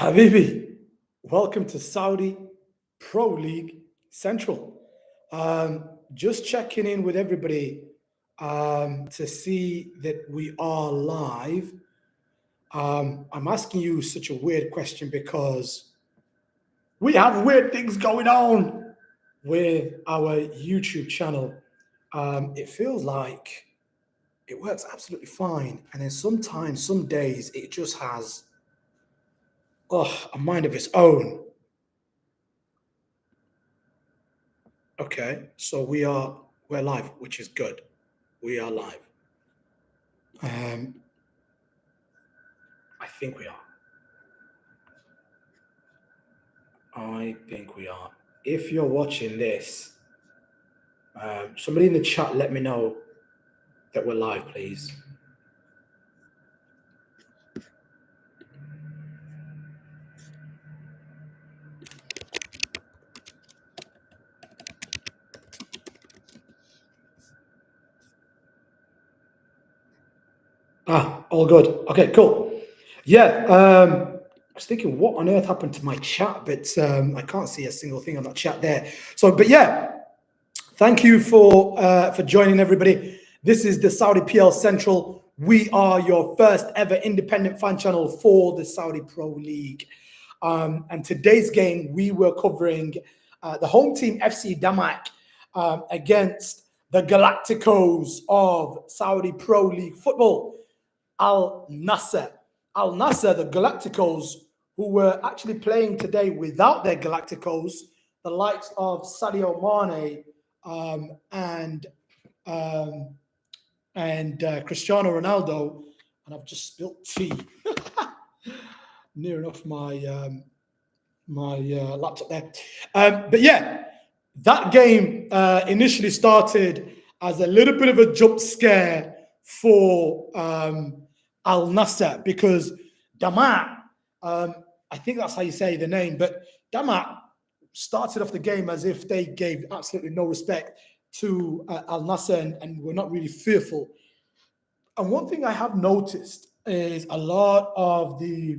Habibi, welcome to Saudi Pro League Central. Just checking in with everybody to see that we are live. I'm asking you such a weird question because we have weird things going on with our YouTube channel. It feels like it works absolutely fine, and then sometimes, some days, it just has a mind of its own. Okay, so we're live, which is good. We are live. Um, I think we are. I think we are. If you're watching this, somebody in the chat, let me know that we're live, please. All good. Okay, cool. Yeah, I was thinking, what on earth happened to my chat? But I can't see a single thing on that chat there. So, but yeah, thank you for joining, everybody. This is the Saudi PL Central. We are your first ever independent fan channel for the Saudi Pro League. And today's game, we were covering the home team FC Damac against the Galacticos of Saudi Pro League football, Al Nassr. Al Nassr, the Galacticos, who were actually playing today without their Galacticos, the likes of Sadio Mane um, Cristiano Ronaldo, and I've just spilt tea near enough my laptop there. But yeah, that game initially started as a little bit of a jump scare for Al Nassr because Damac, I think that's how you say the name, but Damac started off the game as if they gave absolutely no respect to Al Nassr and were not really fearful. And one thing I have noticed is a lot of the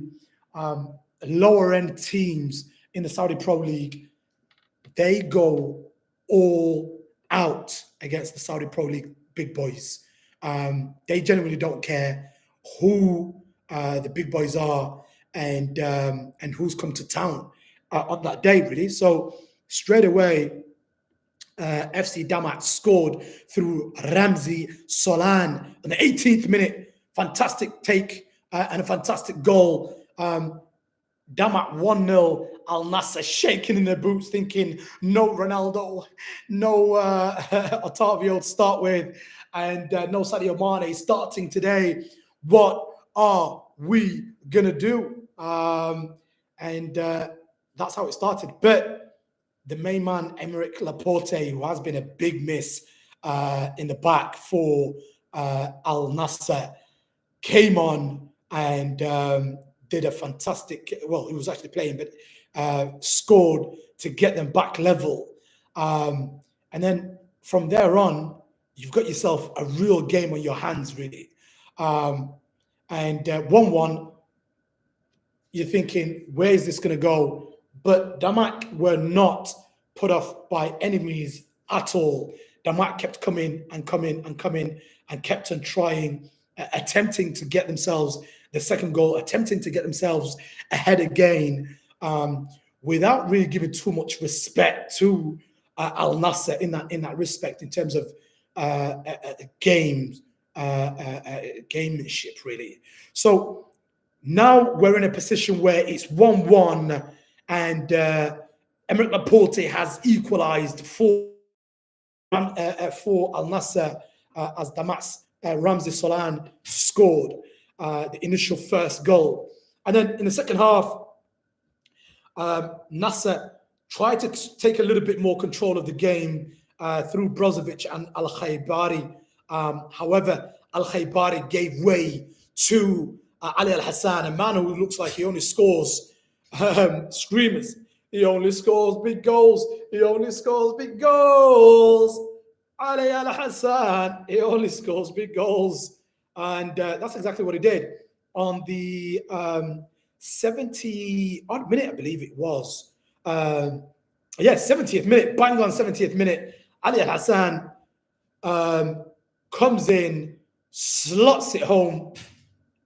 lower end teams in the Saudi Pro League, they go all out against the Saudi Pro League big boys. They genuinely don't care who the big boys are and who's come to town on that day, really. So straight away, FC Damac scored through Ramzi Solan in the 18th minute. Fantastic take and a fantastic goal. Damac 1-0. Al Nassr shaking in their boots, thinking, no Ronaldo, no Otavio to start with, and no Sadio Mane starting today. What are we going to do? And that's how it started. But the main man, Emerick Laporte, who has been a big miss in the back for Al Nassr, came on and did a fantastic, well, he was actually playing, but scored to get them back level. And then from there on, you've got yourself a real game on your hands, really. And 1-1, you're thinking, where is this going to go? But Damac were not put off by any means at all. Damac kept coming and coming and coming and kept on trying, attempting to get themselves the second goal, attempting to get themselves ahead again, without really giving too much respect to Al Nassr in that respect in terms of gamemanship, really. So now we're in a position where it's 1-1 and Emerick Laporte has equalised for Al Nassr as Damas Ramzi Solan scored the initial first goal. And then in the second half, Nassr tried to take a little bit more control of the game through Brozovic and Al Khaybari. However, Al Khaybari gave way to Ali Al Hassan, a man who looks like he only scores screamers. He only scores big goals. He only scores big goals. Ali Al Hassan, he only scores big goals. And that's exactly what he did. On the 70 odd minute, I believe it was. Yeah, 70th minute, bang on 70th minute. Ali Hassan comes in, slots it home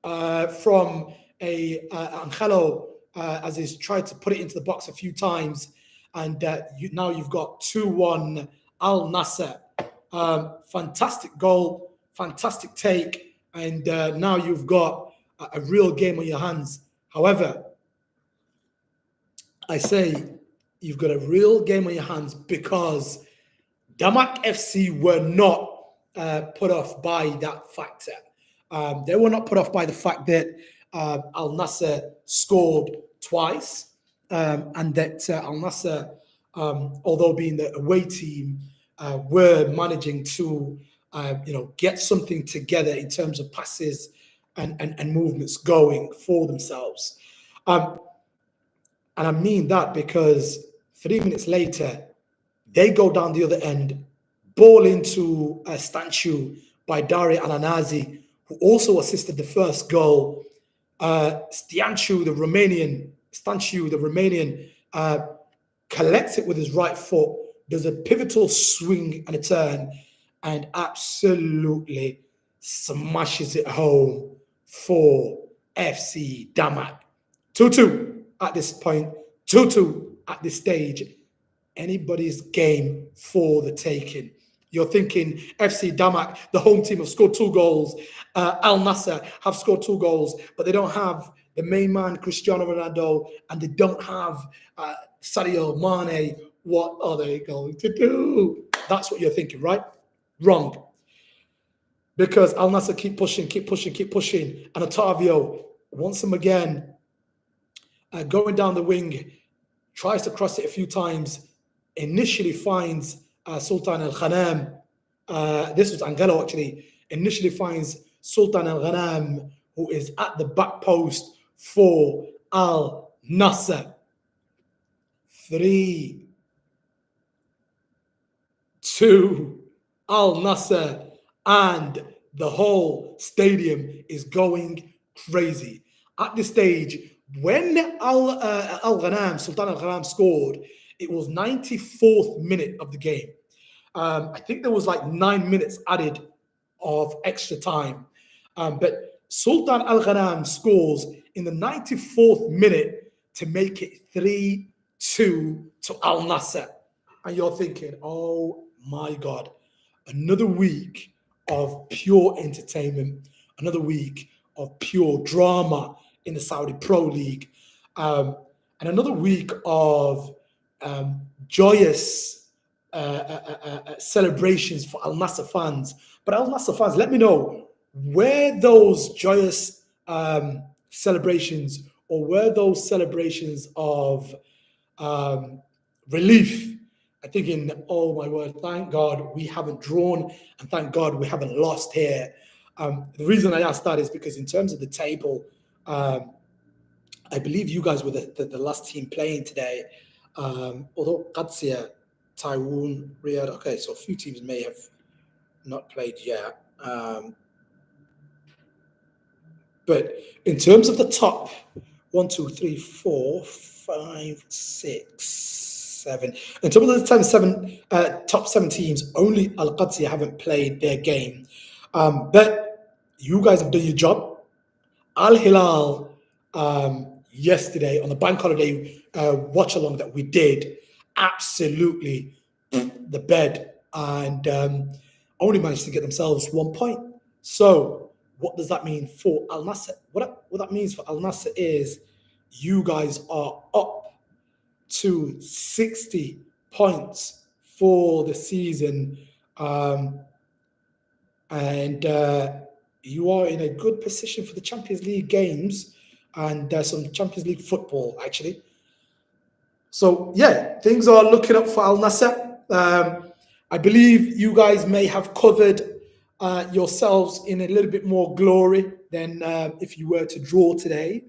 from Angelo, as he's tried to put it into the box a few times. And now you've got 2-1 Al Nassr. Fantastic goal, fantastic take. And now you've got a real game on your hands. However, I say you've got a real game on your hands because Damac FC were not put off by that factor. They were not put off by the fact that Al Nassr scored twice, and that Al Nassr, although being the away team, were managing to get something together in terms of passes and movements going for themselves. And I mean that because 3 minutes later, they go down the other end, ball into a stanchiu by Dari Alanazi, who also assisted the first goal. Stanchiu, the Romanian, collects it with his right foot, does a pivotal swing and a turn, and absolutely smashes it home for FC Damac. 2-2 at this point, 2-2 at this stage. Anybody's game for the taking. You're thinking FC Damac, the home team, have scored 2 goals. Al Nassr have scored 2 goals, but they don't have the main man, Cristiano Ronaldo, and they don't have Sadio Mane. What are they going to do? That's what you're thinking, right? Wrong. Because Al Nassr keep pushing. And Otavio, once again, going down the wing, tries to cross it a few times, initially finds Sultan Al Ghanam. This was Angelo actually. Initially finds Sultan Al Ghanam, who is at the back post for Al Nassr. 3-2 Al Nassr, and the whole stadium is going crazy. At this stage, when Sultan Al Ghanam scored, it was 94th minute of the game. I think there was like 9 minutes added of extra time. But Sultan Al Ghanam scores in the 94th minute to make it 3-2 to Al Nassr. And you're thinking, oh my God, another week of pure entertainment, another week of pure drama in the Saudi Pro League, and another week of joyous celebrations for Al Nassr fans. But Al Nassr fans, let me know, were those joyous celebrations, or were those celebrations of relief? I'm thinking, oh my word, thank God we haven't drawn, and thank God we haven't lost here. The reason I asked that is because in terms of the table, I believe you guys were the last team playing today. Although Qadsia, Taiwan, Riyadh, okay, so a few teams may have not played yet. But in terms of the top 1, 2, 3, 4, 5, 6, 7, in terms of the top 7 teams, only Al Qadsia haven't played their game. But you guys have done your job. Al Hilal, yesterday on the bank holiday watch along that we did, absolutely the bed, and only managed to get themselves 1 point. So what does that mean for Al Nassr? What that means for Al Nassr is you guys are up to 60 points for the season, and you are in a good position for the Champions League games and some Champions League football, actually. So, yeah, things are looking up for Al Nassr. I believe you guys may have covered yourselves in a little bit more glory than if you were to draw today.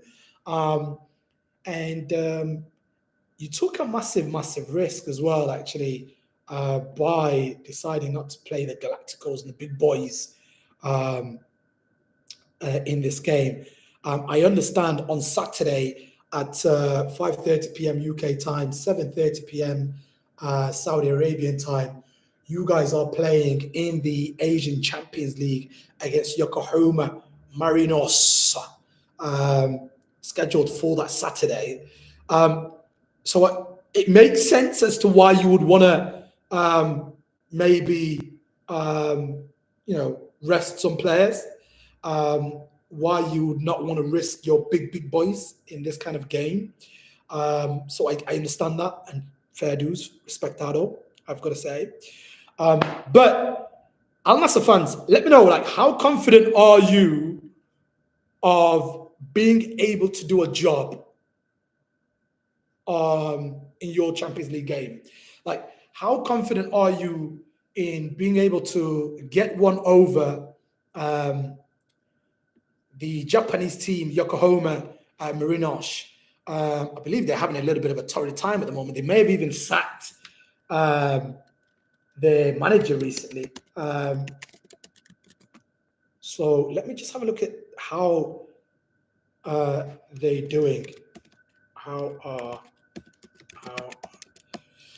And you took a massive risk as well, actually, by deciding not to play the Galacticos and the big boys in this game. I understand on Saturday at 5:30 p.m. UK time, 7:30 p.m. Saudi Arabian time, you guys are playing in the Asian Champions League against Yokohama Marinos, scheduled for that Saturday. So it makes sense as to why you would want to maybe rest some players. Why you would not want to risk your big boys in this kind of game. So I understand that, and fair dues, respect that all, I've got to say. But Al Nassr fans, let me know, like, how confident are you of being able to do a job in your Champions League game? Like, how confident are you in being able to get one over the Japanese team, Yokohama Marinos? I believe they're having a little bit of a torrid time at the moment. They may have even sacked their manager recently. So let me just have a look at how they're doing.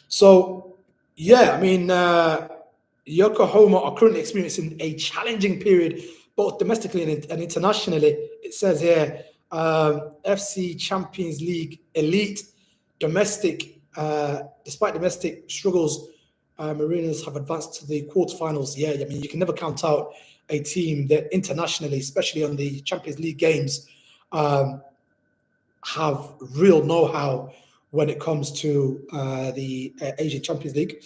So, yeah, I mean, Yokohama are currently experiencing a challenging period, both domestically and internationally. It says here, FC Champions League elite, domestic, despite domestic struggles, Marinos have advanced to the quarterfinals. Yeah, I mean, you can never count out a team that internationally, especially on the Champions League games, have real know-how when it comes to the Asian Champions League.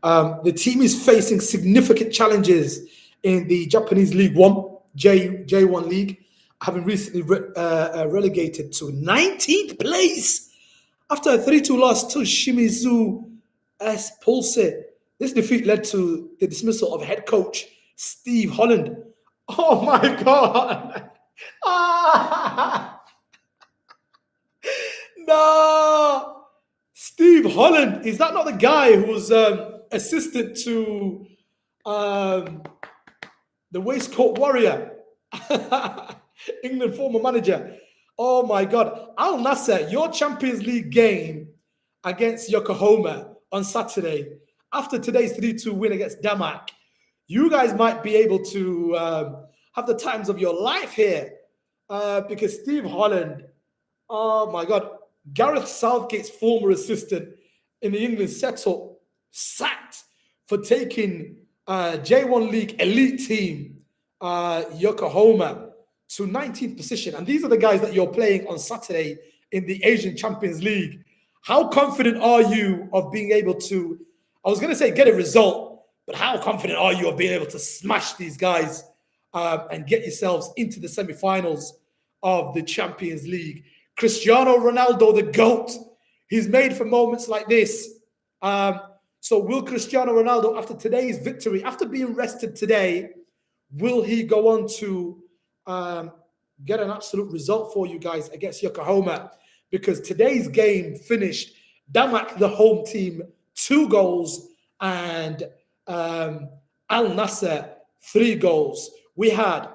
The team is facing significant challenges in the Japanese League One, J1 League, having recently relegated to 19th place after a 3-2 loss to Shimizu S. Pulse. This defeat led to the dismissal of head coach Steve Holland. Oh my God! No, Steve Holland, is that not the guy who was assistant to the waistcoat warrior, England former manager? Oh my God. Al Nassr, your Champions League game against Yokohama on Saturday, after today's 3-2 win against Damac, you guys might be able to have the times of your life here, because Steve Holland, oh my God, Gareth Southgate's former assistant in the England setup, sacked for taking J1 League elite team Yokohama to 19th position. And these are the guys that you're playing on Saturday in the Asian Champions League. How confident are you of being able to, I was going to say get a result, but how confident are you of being able to smash these guys and get yourselves into the semi-finals of the Champions League? Cristiano Ronaldo, the GOAT, he's made for moments like this. So will Cristiano Ronaldo, after today's victory, after being rested today, will he go on to get an absolute result for you guys against Yokohama? Because today's game finished Damac, the home team, 2 goals, and Al Nassr, 3 goals. We had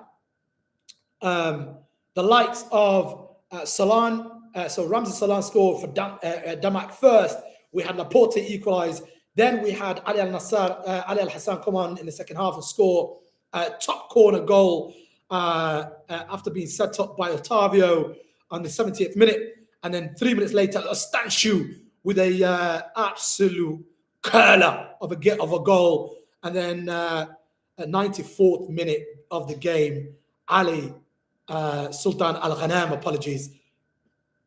the likes of Salan, so Ramzi Salan scored for Damac first. We had Laporte equalize. Then we had Ali Al Hassan come on in the second half and score a top corner goal after being set up by Otavio on the 70th minute. And then 3 minutes later, a statue with a absolute curler of a goal. And then at 94th minute of the game, Ali Sultan Al Ghanam, apologies,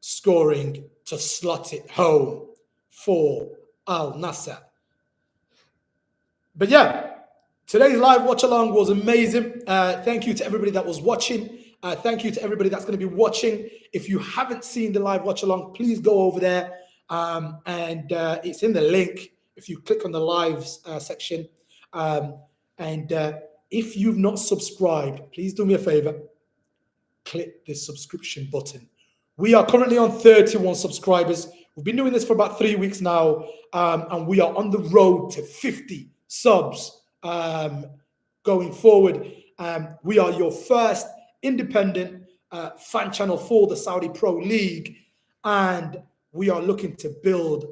scoring to slot it home for Al Nassr. But yeah, today's live watch along was amazing. Thank you to everybody that was watching. Thank you to everybody that's going to be watching. If you haven't seen the live watch along, please go over there. And it's in the link if you click on the lives section. And if you've not subscribed, please do me a favor. Click the subscription button. We are currently on 31 subscribers. We've been doing this for about 3 weeks now, and we are on the road to 50 subs going forward. We are your first independent fan channel for the Saudi Pro League, and we are looking to build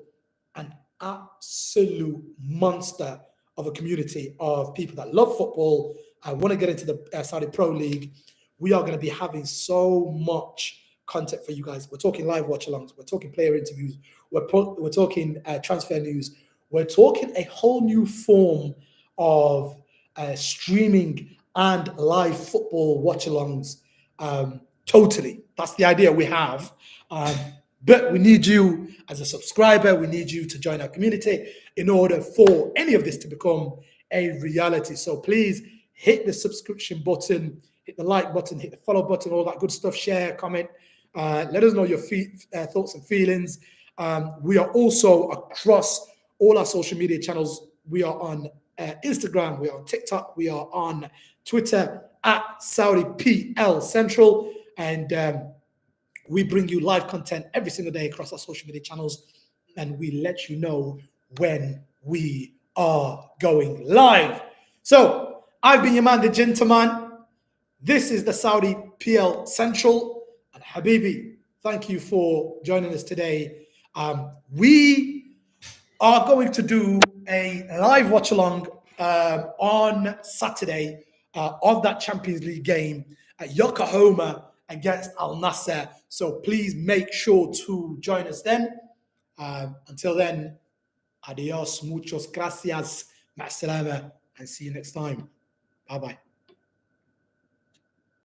an absolute monster of a community of people that love football and want to get into the Saudi Pro League. We are going to be having so much content for you guys. We're talking live watch-alongs. We're talking player interviews. We're talking transfer news. We're talking a whole new form of streaming and live football watch-alongs. Totally. That's the idea we have. But we need you as a subscriber. We need you to join our community in order for any of this to become a reality. So please hit the subscription button, hit the like button, hit the follow button, all that good stuff. Share, comment. Let us know your thoughts and feelings. We are also across all our social media channels. We are on Instagram, we are on TikTok, we are on Twitter at Saudi PL Central, and we bring you live content every single day across our social media channels, and we let you know when we are going live. So I've been your man, the gentleman. This is the Saudi PL Central, and Habibi, thank you for joining us today. We are going to do a live watch along on Saturday of that Champions League game at Yokohama against Al Nassr. So please make sure to join us then. Until then, adios, muchos gracias, ma'asalama, and see you next time. Bye bye.